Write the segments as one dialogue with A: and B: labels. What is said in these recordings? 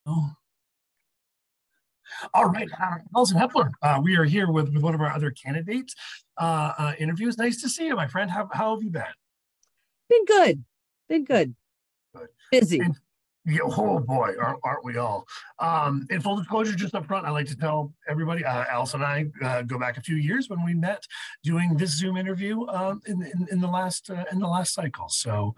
A: Oh, all right. Allison Hepler, we are here with one of our other candidates interviews. Nice to see you, my friend. How have you been?
B: Been good. Been good.
A: Good.
B: Busy.
A: And, yeah, oh boy, aren't we all? In full disclosure, just up front, I like to tell everybody, Allison and I go back a few years when we met doing this Zoom interview in the last cycle. So,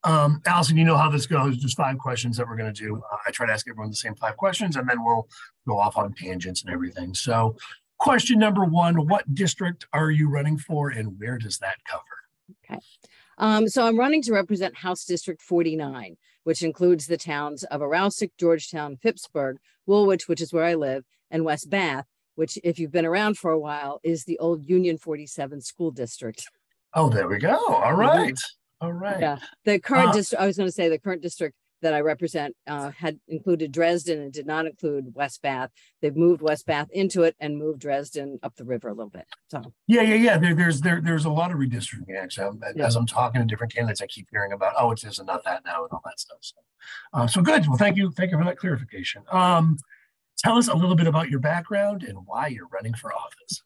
A: Allison, you know how this goes. Just five questions that we're going to do. I try to ask everyone the same five questions, and then we'll go off on tangents and everything. So, question number one: what district are you running for, and where does that cover?
B: Okay. So I'm running to represent House District 49, which includes the towns of Arrowsic, Georgetown, Phippsburg, Woolwich, which is where I live, and West Bath, which, if you've been around for a while, is the old Union 47 school district.
A: Oh, there we go. All right. All right.
B: Yeah. The current district, I was going to say the current district that I represent had included Dresden and did not include West Bath. They've moved West Bath into it and moved Dresden up the river a little bit. So
A: yeah. There's a lot of redistricting actually. As I'm talking to different candidates, I keep hearing about it's this and not that now and all that stuff. So good. Well, thank you for that clarification. Tell us a little bit about your background and why you're running for office.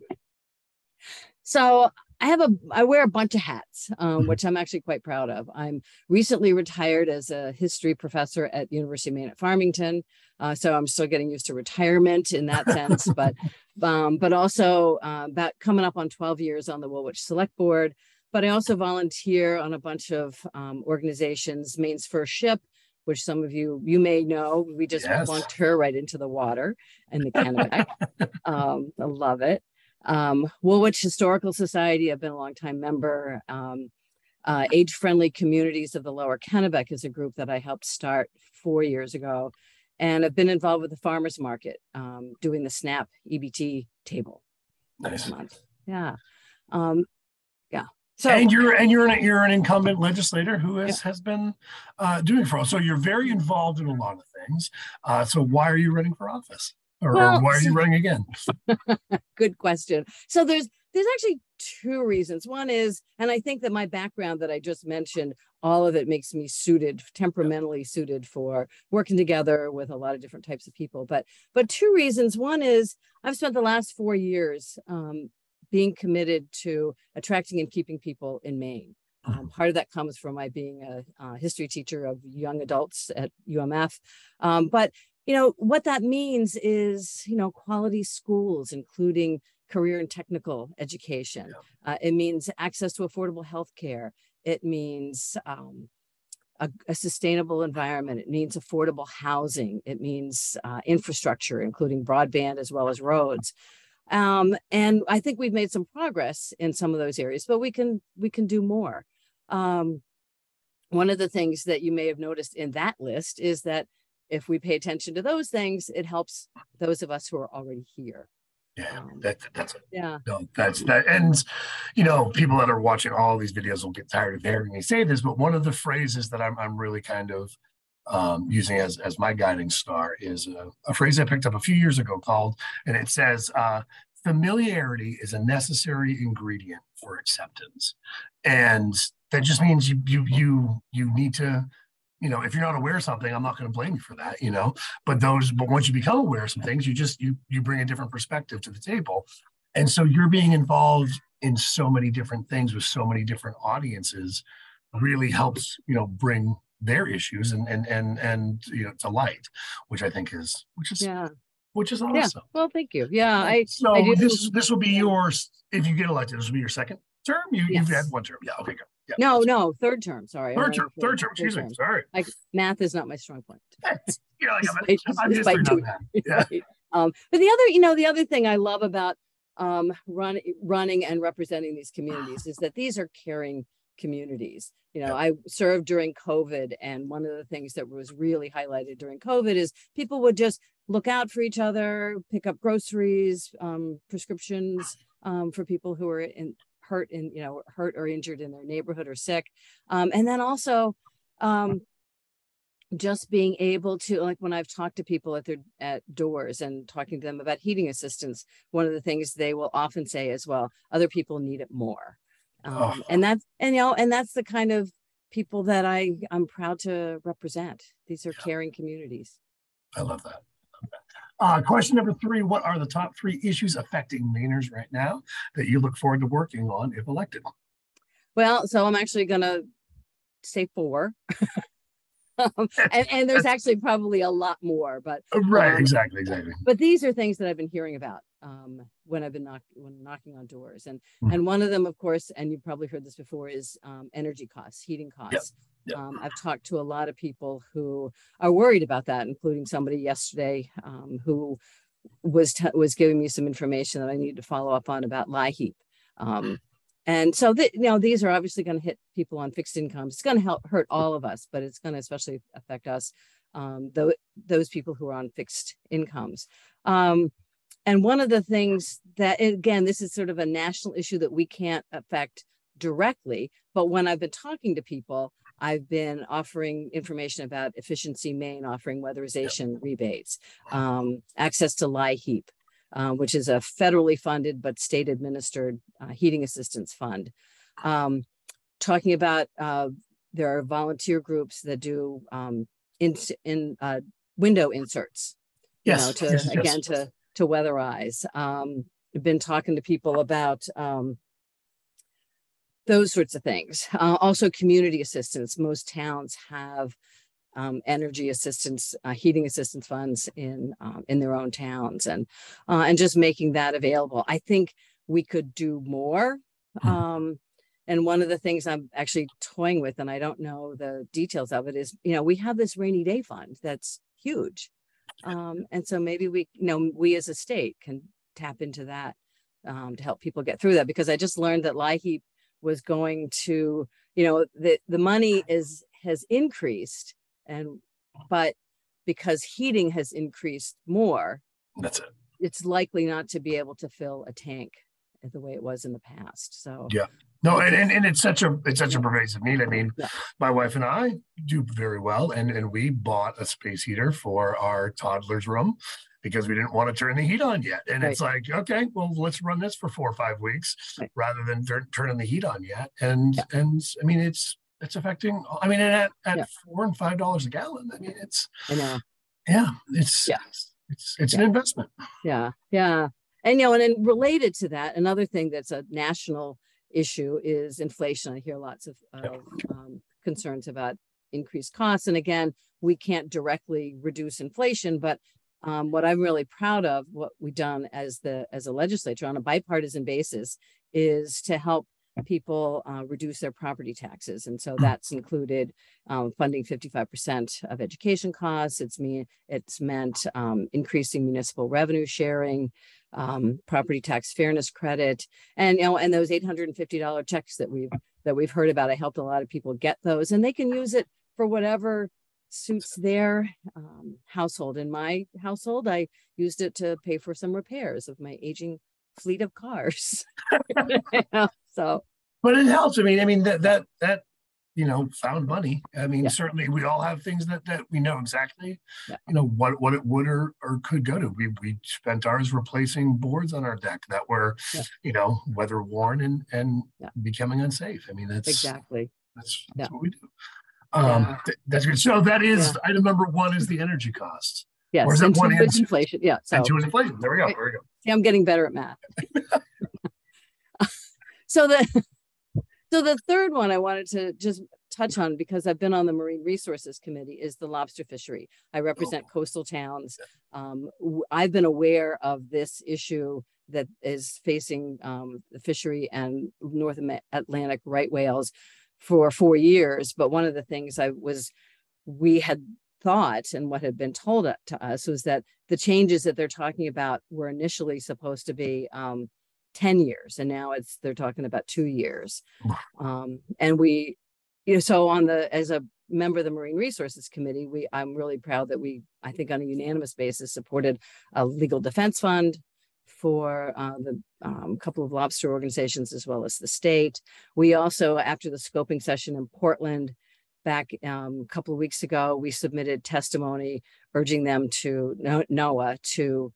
B: So I wear a bunch of hats, which I'm actually quite proud of. I'm recently retired as a history professor at University of Maine at Farmington. So I'm still getting used to retirement in that sense, but also about coming up on 12 years on the Woolwich Select Board. But I also volunteer on a bunch of organizations, Maine's First Ship, which some of you may know. We just plunked her right into the water in the Kennebec. I love it. Woolwich Historical Society, I've been a longtime member. Age-Friendly Communities of the Lower Kennebec is a group that I helped start 4 years ago. And I've been involved with the farmers market, doing the SNAP EBT table.
A: Nice.
B: Yeah.
A: So, and you're an incumbent legislator who has been doing for us. So you're very involved in a lot of things. So why are you running for office? Or why are you running again?
B: Good question. So there's actually two reasons. One is, and I think that my background that I just mentioned, all of it makes me temperamentally suited for working together with a lot of different types of people. But two reasons. One is I've spent the last 4 years being committed to attracting and keeping people in Maine. Part of that comes from my being a history teacher of young adults at UMF. But what that means is, quality schools, including career and technical education. It means access to affordable health care. It means a sustainable environment. It means affordable housing. It means infrastructure, including broadband as well as roads. And I think we've made some progress in some of those areas, but we can do more. One of the things that you may have noticed in that list is that if we pay attention to those things, it helps those of us who are already here.
A: Yeah, that's it. Yeah. No, that's that. And, people that are watching all these videos will get tired of hearing me say this, but one of the phrases that I'm really kind of using as my guiding star is a phrase I picked up a few years ago and it says, familiarity is a necessary ingredient for acceptance. And that just means you need to, if you're not aware of something, I'm not going to blame you for that, but once you become aware of some things, you bring a different perspective to the table. And so you're being involved in so many different things with so many different audiences really helps, bring their issues and to light, which I think is awesome.
B: Yeah. Well, thank you. Yeah. I
A: do. This will be yours. If you get elected, this will be your second term. You've had one term. Yeah. Okay, good. Yeah,
B: no, third term. Sorry.
A: Third term. Excuse me. Sorry.
B: Math is not my strong point.
A: I'm just not that. Yeah.
B: But the other thing I love about running and representing these communities is that these are caring communities. I served during COVID, and one of the things that was really highlighted during COVID is people would just look out for each other, pick up groceries, prescriptions for people who are hurt or injured in their neighborhood or sick. And then also just being able to, like when I've talked to people at doors and talking to them about heating assistance, one of the things they will often say is, well, other people need it more. And that's the kind of people that I'm proud to represent. These are caring communities.
A: I love that. Question number 3, what are the top 3 issues affecting Mainers right now that you look forward to working on if elected?
B: Well, so I'm actually going to say 4. and there's actually probably a lot more, but
A: right, exactly.
B: But these are things that I've been hearing about when I've been knocking on doors, and one of them, of course, and you've probably heard this before, is energy costs, heating costs. Yep. I've talked to a lot of people who are worried about that, including somebody yesterday who was giving me some information that I needed to follow up on about LIHEAP. And so, these are obviously going to hit people on fixed incomes. It's going to hurt all of us, but it's going to especially affect us, those people who are on fixed incomes. And one of the things that, again, this is sort of a national issue that we can't affect directly, but when I've been talking to people, I've been offering information about Efficiency Maine offering weatherization rebates, access to LIHEAP, which is a federally funded but state administered heating assistance fund. Talking about there are volunteer groups that do window inserts, to weatherize. I've been talking to people about those sorts of things. Also community assistance. Most towns have energy assistance, heating assistance funds in their own towns, and just making that available. I think we could do more. And one of the things I'm actually toying with, and I don't know the details of it, is, we have this rainy day fund that's huge. And so maybe we as a state can tap into that to help people get through that, because I just learned that LIHEAP was going to, the money has increased, but because heating has increased more,
A: that's it.
B: It's likely not to be able to fill a tank the way it was in the past. So
A: yeah. No, and it's such a pervasive need. I mean, my wife and I do very well, and we bought a space heater for our toddler's room because we didn't want to turn the heat on yet. And it's like, okay, well, let's run this for 4 or 5 weeks rather than turning the heat on yet. And I mean, it's affecting. I mean, at $4 and $5 a gallon. I mean, it's an investment.
B: Yeah. And and then related to that, another thing that's a national issue is inflation. I hear lots of concerns about increased costs. And again, we can't directly reduce inflation, but what I'm really proud of, what we've done as a legislature on a bipartisan basis, is to help people reduce their property taxes. And so that's included funding 55% of education costs. It's meant increasing municipal revenue sharing, property tax fairness credit, and and those $850 checks that we've heard about. I helped a lot of people get those, and they can use it for whatever suits their household. In my household, I used it to pay for some repairs of my aging fleet of cars. So,
A: but it helps. I mean that found money. I mean, certainly we all have things that we know exactly, what it would or could go to. We spent ours replacing boards on our deck that were, weather worn and becoming unsafe. I mean, that's what we do. That's good. So that is item number 1 is the energy costs.
B: Yes,
A: or is that one
B: inflation. Yeah.
A: And 2 is inflation. There we go.
B: See, I'm getting better at math. So the third one I wanted to just touch on, because I've been on the Marine Resources Committee, is the lobster fishery. I represent coastal towns. I've been aware of this issue that is facing the fishery and North Atlantic right whales for 4 years. But one of the things we had thought, and what had been told to us, was that the changes that they're talking about were initially supposed to be 10 years, and now they're talking about 2 years. And we, so as a member of the Marine Resources Committee, I'm really proud that I think on a unanimous basis, supported a legal defense fund for the couple of lobster organizations, as well as the state. We also, after the scoping session in Portland back a couple of weeks ago, we submitted testimony urging them to NOAA to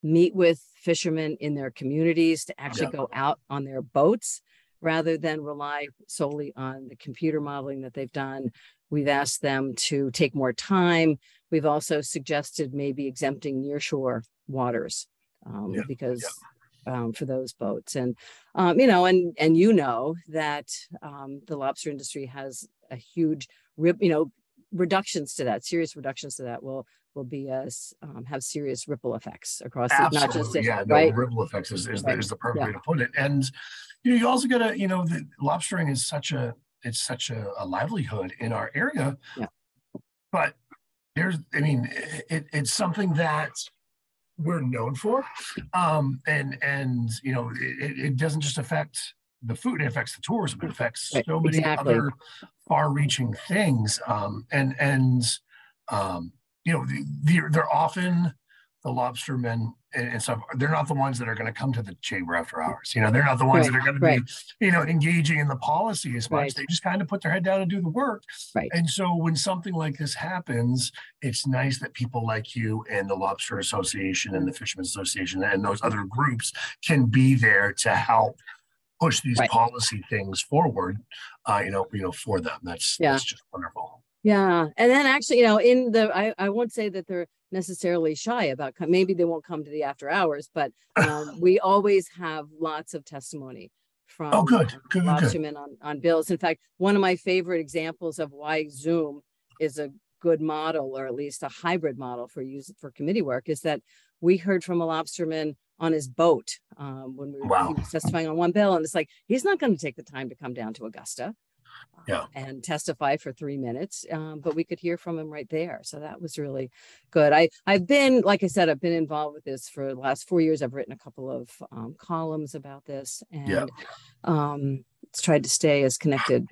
B: meet with fishermen in their communities, to actually go out on their boats rather than rely solely on the computer modeling that they've done. We've asked them to take more time we've also suggested maybe exempting nearshore waters because for those boats. And, you know, and that the lobster industry has a huge, reductions to that, serious reductions to that will be have serious ripple effects across not just
A: ripple effects is the perfect way to put it. And you also gotta, the lobstering is such a livelihood in our area, but it's something that we're known for, and it doesn't just affect the food, it affects the tourism, it affects so many other far-reaching things, they're often the lobstermen and stuff. They're not the ones that are going to come to the chamber after hours. They're not the ones that are going to be, engaging in the policy as much. They just kind of put their head down and do the work. And so when something like this happens, it's nice that people like you and the Lobster Association and the Fishermen's Association and those other groups can be there to help push these policy things forward, for them. That's just wonderful.
B: Yeah. And then actually, I won't say that they're necessarily shy about, maybe they won't come to the after hours, but we always have lots of testimony from lobstermen on bills. In fact, one of my favorite examples of why Zoom is a good model, or at least a hybrid model for committee work, is that we heard from a lobsterman on his boat when he was testifying on one bill. And it's like, he's not going to take the time to come down to Augusta and testify for 3 minutes, but we could hear from him right there. So that was really good. I've been, like I said, I've been involved with this for the last 4 years. I've written a couple of columns about this, and tried to stay as connected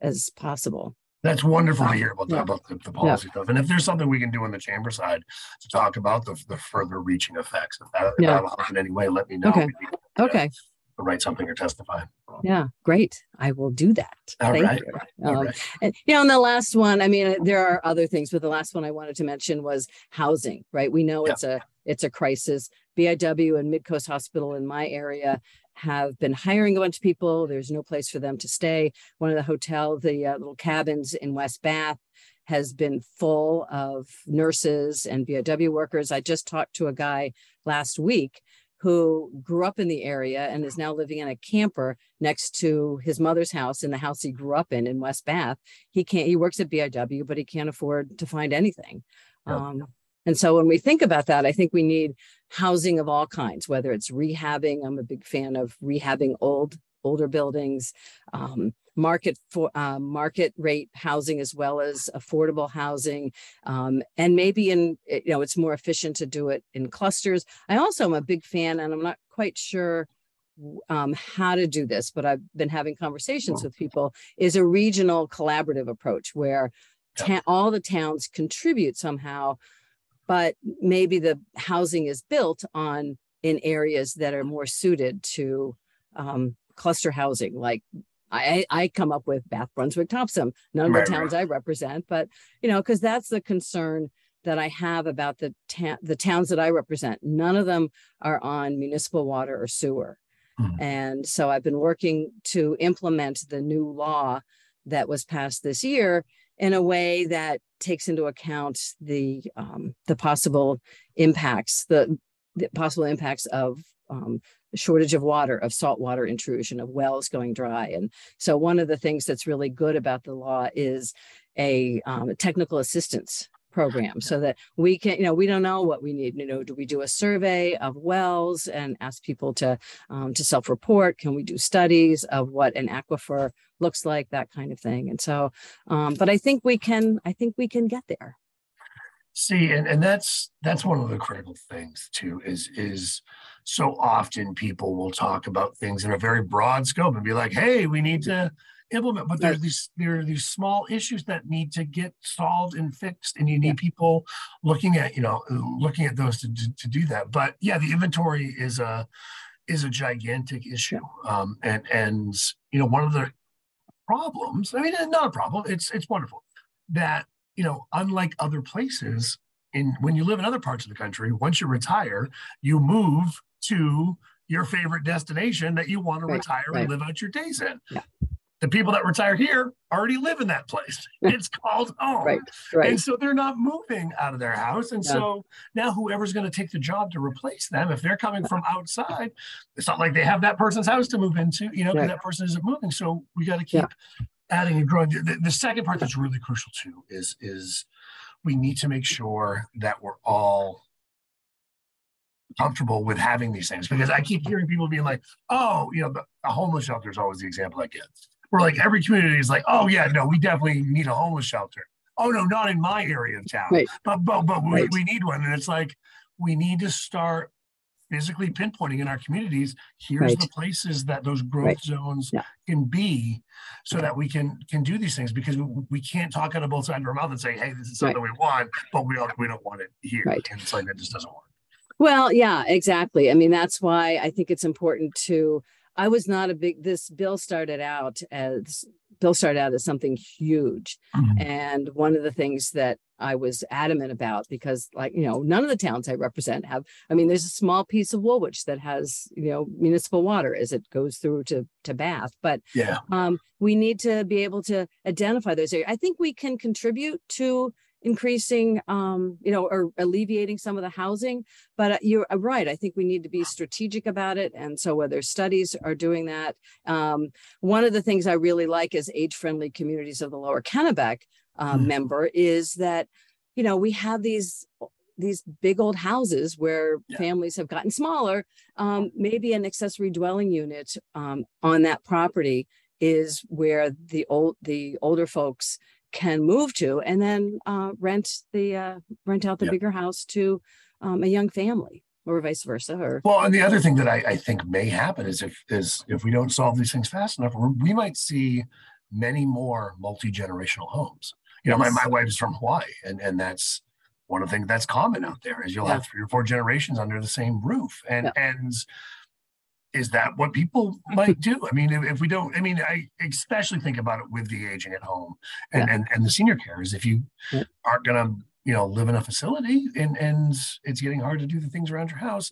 B: as possible.
A: That's wonderful to hear about the policy stuff. And if there's something we can do on the chamber side to talk about the further reaching effects, if that'll help in any way, let me know.
B: Okay.
A: Write something or testify.
B: Yeah, great. I will do that. Thank you.
A: All right.
B: And the last one, there are other things, but the last one I wanted to mention was housing, right? We know it's a crisis. BIW and Midcoast Hospital in my area have been hiring a bunch of people. There's no place for them to stay. One of the hotels, the little cabins in West Bath, has been full of nurses and BIW workers. I just talked to a guy last week who grew up in the area and is now living in a camper next to his mother's house, in the house he grew up in West Bath. He works at BIW, but he can't afford to find anything. And so when we think about that, I think we need housing of all kinds, whether it's rehabbing. I'm a big fan of rehabbing older buildings, market rate housing, as well as affordable housing. And maybe it's more efficient to do it in clusters. I also am a big fan, and I'm not quite sure how to do this, but I've been having conversations with people, is a regional collaborative approach where all the towns contribute somehow, but maybe the housing is built in areas that are more suited to cluster housing. Like I come up with Bath, Brunswick, Topsham, none of the towns I represent, but because that's the concern that I have about the towns that I represent. None of them are on municipal water or sewer. And so I've been working to implement the new law that was passed this year in a way that takes into account the possible impacts, the possible impacts of shortage of water, of saltwater intrusion, of wells going dry. And so one of the things that's really good about the law is a technical assistance program, so that we can, we don't know what we need. Do we do a survey of wells and ask people to self-report? Can we do studies of what an aquifer looks like, that kind of thing? And so, but I think we can get there.
A: See, and that's one of the critical things too, is so often people will talk about things in a very broad scope and be like, hey, we need to implement, but there are these small issues that need to get solved and fixed, and you need people looking at those to do that. But the inventory is a gigantic issue, and one of the problems, not a problem, it's wonderful that unlike other places, when you live in other parts of the country, once you retire, you move to your favorite destination that you want to retire and live out your days in. the people that retire here already live in that place. It's called home.
B: Right. Right.
A: And so they're not moving out of their house. And so now whoever's going to take the job to replace them, if they're coming from outside, it's not like they have that person's house to move into, you know, because that person isn't moving. So we got to keep adding and growing. The second part that's really crucial too is we need to make sure that we're all comfortable with having these things, because I keep hearing people being like, oh, you know, a homeless shelter is always the example I get. Where like every community is like, oh yeah, no, we definitely need a homeless shelter. Oh no, not in my area of town, but we need one. And it's like, we need to start physically pinpointing in our communities, here's the places that those growth zones can be, so that we can do these things, because we can't talk out of both sides of our mouth and say, hey, this is something we want, but we don't want it here. And it's like, that just doesn't work.
B: Well, yeah, exactly. I mean, that's why I think it's important to, I was not a big, this bill started out as something huge. And one of the things that I was adamant about, because like, you know, none of the towns I represent have, I mean, there's a small piece of Woolwich that has, you know, municipal water as it goes through to Bath, but we need to be able to identify those areas. I think we can contribute to increasing, you know, or alleviating some of the housing, but you're right. I think we need to be strategic about it. And so whether studies are doing that, one of the things I really like as age-friendly communities of the Lower Kennebec member is that, you know, we have these big old houses where families have gotten smaller. Maybe an accessory dwelling unit on that property is where the older folks can move to, and then rent out the bigger house to a young family, or vice versa. Or
A: well, and the other thing that I think may happen is if we don't solve these things fast enough, we might see many more multi-generational homes. You know, my wife is from Hawaii, and that's one of the things that's common out there, is you'll have 3 or 4 generations under the same roof, and is that what people might do? I mean, if we don't, I mean, I especially think about it with the aging at home and the senior carers. If you aren't going to, you know, live in a facility and it's getting hard to do the things around your house,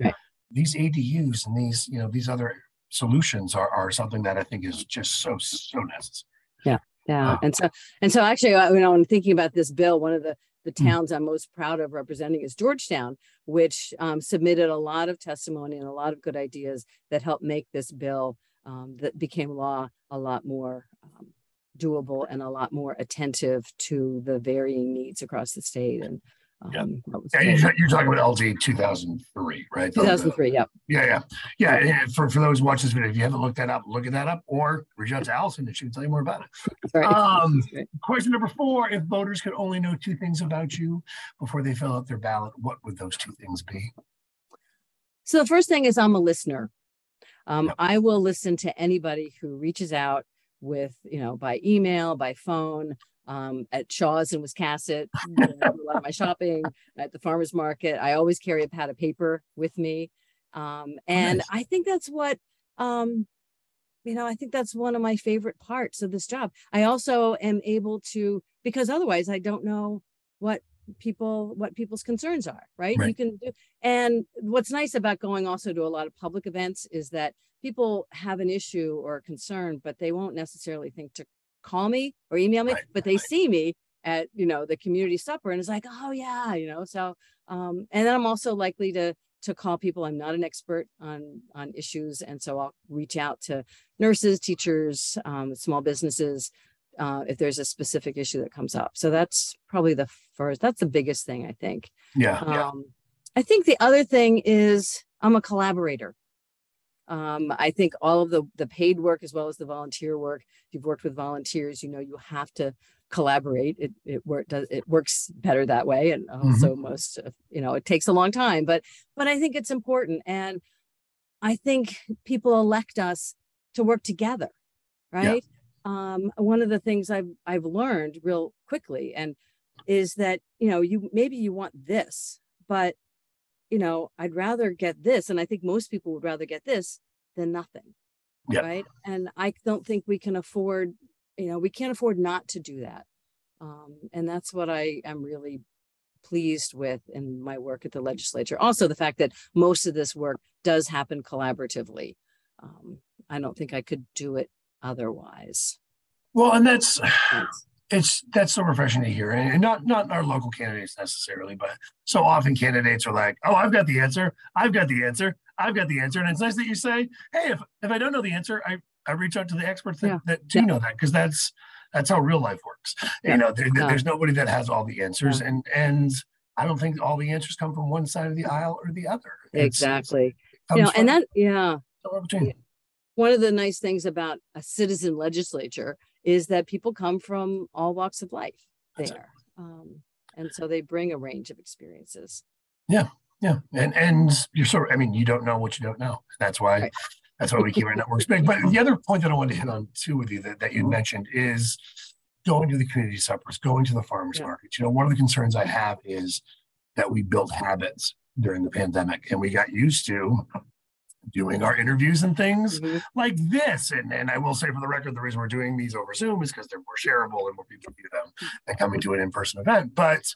A: these ADUs and these, you know, these other solutions are something that I think is just so necessary.
B: And so actually, you know, I'm thinking about this bill, one of the towns I'm most proud of representing is Georgetown, which submitted a lot of testimony and a lot of good ideas that helped make this bill that became law a lot more doable and a lot more attentive to the varying needs across the state. And
A: you're talking about LD 2003, right?
B: 2003,
A: yeah. For those watching this video, if you haven't looked that up, look that up, or reach out to Allison and she can tell you more about it. Question number 4: if voters could only know 2 things about you before they fill out their ballot, what would those 2 things be?
B: So the first thing is, I'm a listener. I will listen to anybody who reaches out with, you know, by email, by phone. At Shaw's in Wiscasset, I do a lot of my shopping at the farmer's market. I always carry a pad of paper with me. And I think that's what, you know, I think that's one of my favorite parts of this job. I also am able to, because otherwise I don't know what people's concerns are, right? You can do, and what's nice about going also to a lot of public events is that people have an issue or a concern, but they won't necessarily think to call me or email me, but they see me at, you know, the community supper and it's like, oh yeah, you know, so and then I'm also likely to call people. I'm not an expert on issues, and so I'll reach out to nurses, teachers, small businesses if there's a specific issue that comes up. So that's probably that's the biggest thing, I think. I think the other thing is I'm a collaborator. I think all of the paid work as well as the volunteer work, if you've worked with volunteers, you know, you have to collaborate. It works better that way. And also you know, it takes a long time, but I think it's important. And I think people elect us to work together, right? One of the things I've learned real quickly is that, you know, maybe you want this, but you know, I'd rather get this. And I think most people would rather get this than nothing. Right. And I don't think we can afford, you know, we can't afford not to do that. And that's what I am really pleased with in my work at the legislature. Also, the fact that most of this work does happen collaboratively. I don't think I could do it otherwise.
A: Well, and that's so refreshing to hear, and not our local candidates necessarily, but so often candidates are like, "Oh, I've got the answer. I've got the answer. I've got the answer." And it's nice that you say, "Hey, if I don't know the answer, I reach out to the experts that do know that," because that's how real life works. There's nobody that has all the answers, and I don't think all the answers come from one side of the aisle or the other.
B: Exactly. One of the nice things about a citizen legislature is that people come from all walks of life there. And so they bring a range of experiences.
A: Yeah. And you're you don't know what you don't know. That's why we keep our networks big. But the other point that I wanted to hit on too with you that you mentioned is going to the community suppers, going to the farmers markets. One of the concerns I have is that we built habits during the pandemic and we got used to doing our interviews and things like this. And I will say, for the record, the reason we're doing these over Zoom is because they're more shareable and more people view them than coming to an in-person event. But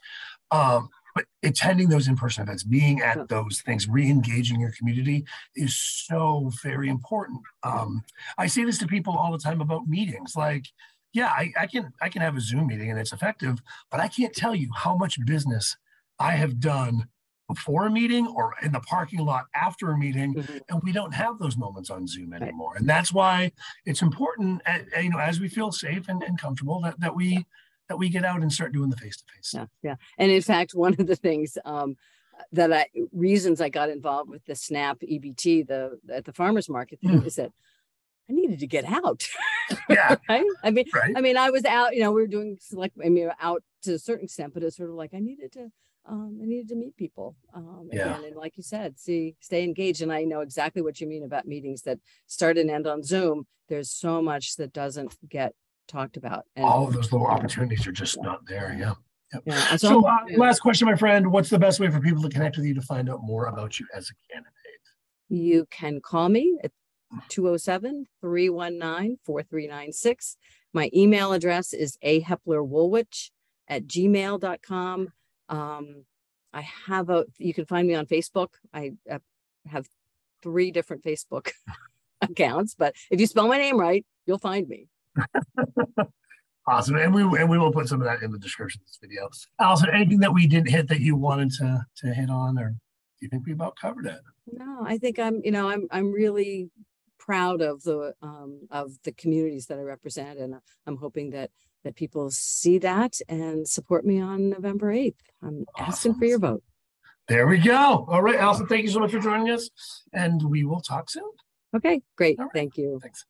A: attending those in-person events, being at those things, re-engaging your community is so very important. I say this to people all the time about meetings. Like, I can have a Zoom meeting and it's effective, but I can't tell you how much business I have done before a meeting or in the parking lot after a meeting, and we don't have those moments on Zoom anymore. And that's why it's important, as we feel safe and comfortable, that we get out and start doing the face-to-face.
B: Yeah. And in fact, one of the things reasons I got involved with the SNAP EBT, at the farmers market thing, is that I needed to get out.
A: Yeah.
B: Right? I mean, I was out, we were doing out to a certain extent, but it's sort of like I needed to meet people. Again, and like you said, stay engaged. And I know exactly what you mean about meetings that start and end on Zoom. There's so much that doesn't get talked about. And
A: all of those little opportunities are just not there. Yeah. So last question, my friend, what's the best way for people to connect with you to find out more about you as a candidate?
B: You can call me at 207-319-4396. My email address is aheplerwoolwich@gmail.com. You can find me on Facebook. I have 3 different Facebook accounts, but if you spell my name right, you'll find me.
A: Awesome. And we will put some of that in the description of this video. Allison, anything that we didn't hit that you wanted to hit on, or do you think we about covered it?
B: No, I think I'm really proud of the communities that I represent, and I'm hoping that people see that and support me on November 8th. I'm asking for your vote.
A: There we go. All right, Allison, thank you so much for joining us, and we will talk soon.
B: Okay, great. Right. Thank you.
A: Thanks.